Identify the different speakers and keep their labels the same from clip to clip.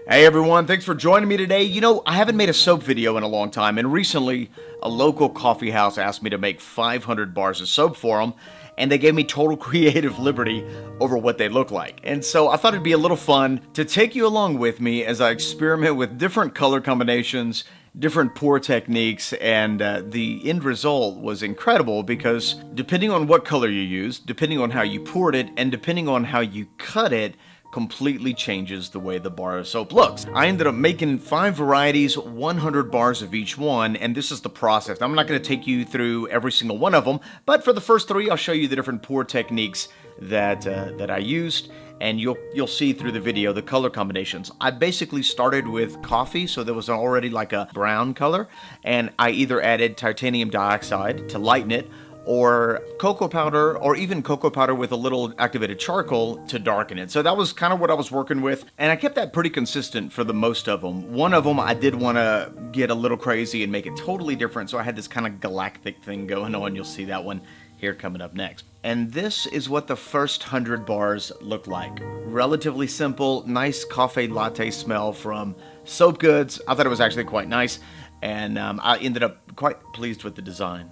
Speaker 1: Hey everyone, thanks for joining me today. You know, I haven't made a soap video in a long time, and recently a local coffee house asked me to make 500 bars of soap for them, and they gave me total creative liberty over what they look like. And so I thought it'd be a little fun to take you along with me as I experiment with different color combinations, different pour techniques, and the end result was incredible because depending on what color you use, depending on how you poured it, and depending on how you cut it, completely changes the way the bar of soap looks. I ended up making 5 varieties, 100 bars of each one, and this is the process. I'm not going to take you through every single one of them, but for the first 3, I'll show you the different pour techniques that I used, and you'll see through the video the color combinations. I basically started with coffee, so there was already like a brown color, and I either added titanium dioxide to lighten it, or cocoa powder, or even cocoa powder with a little activated charcoal to darken it. So that was kind of what I was working with, and I kept that pretty consistent for the most of them. One of them I did want to get a little crazy and make it totally different, so I had this kind of galactic thing going on. You'll see that one here coming up next. And this is what the first 100 bars look like. Relatively simple, nice coffee latte smell from Soap Goods. I thought it was actually quite nice, and I ended up quite pleased with the design.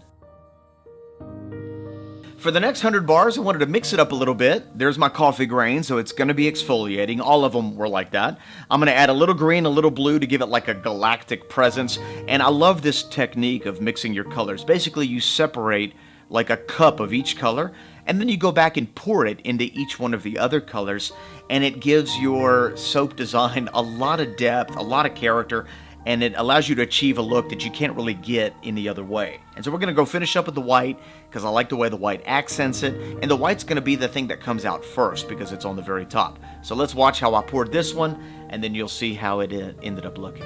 Speaker 1: For the next 100 bars, I wanted to mix it up a little bit. There's my coffee grain, so it's going to be exfoliating. All of them were like that. I'm going to add a little green, a little blue to give it like a galactic presence. And I love this technique of mixing your colors. Basically, you separate like a cup of each color, and then you go back and pour it into each one of the other colors, and it gives your soap design a lot of depth, a lot of character, and it allows you to achieve a look that you can't really get any other way. And so we're going to go finish up with the white because I like the way the white accents it, and the white's going to be the thing that comes out first because it's on the very top. So let's watch how I poured this one, and then you'll see how it ended up looking.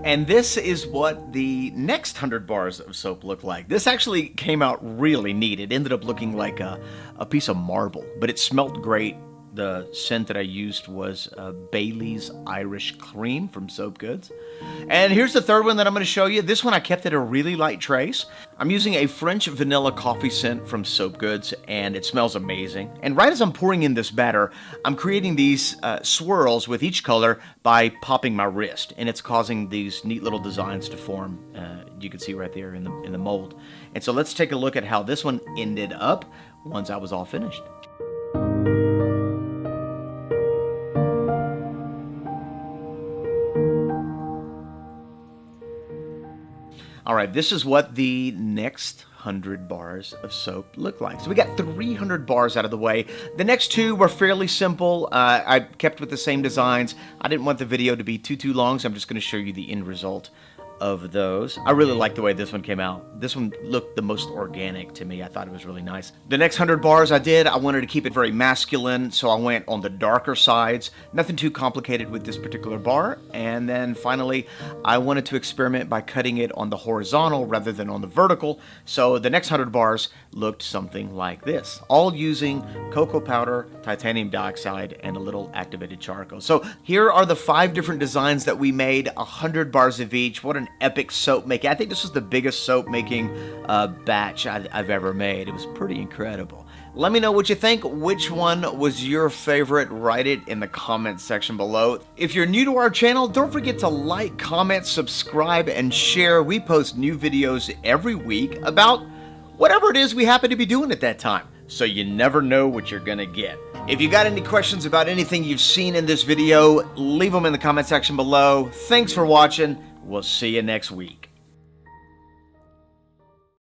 Speaker 1: And this is what the next 100 bars of soap look like. This actually came out really neat. It ended up looking like a piece of marble, but it smelled great. The scent that I used was Bailey's Irish Cream from Soap Goods. And here's the third one that I'm going to show you. This one I kept at a really light trace. I'm using a French vanilla coffee scent from Soap Goods, and it smells amazing. And right as I'm pouring in this batter, I'm creating these swirls with each color by popping my wrist, and it's causing these neat little designs to form. You can see right there in the mold. And so let's take a look at how this one ended up once I was all finished. All right, this is what the next 100 bars of soap look like. So we got 300 bars out of the way. The next 2 were fairly simple. I kept with the same designs. I didn't want the video to be too long, so I'm just going to show you the end result of those. I really like the way this one came out. This one looked the most organic to me. I thought it was really nice. The next 100 bars I wanted to keep it very masculine, so I went on the darker sides. Nothing too complicated with this particular bar. And then finally, I wanted to experiment by cutting it on the horizontal rather than on the vertical. So the next 100 bars looked something like this, all using cocoa powder, titanium dioxide, and a little activated charcoal. So here are the 5 different designs that we made, 100 bars of each. What an epic soap making. I think this was the biggest soap making batch I've ever made. It was pretty incredible. Let me know what you think. Which one was your favorite? Write it in the comments section below. If you're new to our channel, don't forget to like, comment, subscribe, and share. We post new videos every week about whatever it is we happen to be doing at that time. So you never know what you're gonna get. If you got any questions about anything you've seen in this video, leave them in the comment section below. Thanks for watching. We'll see you next week.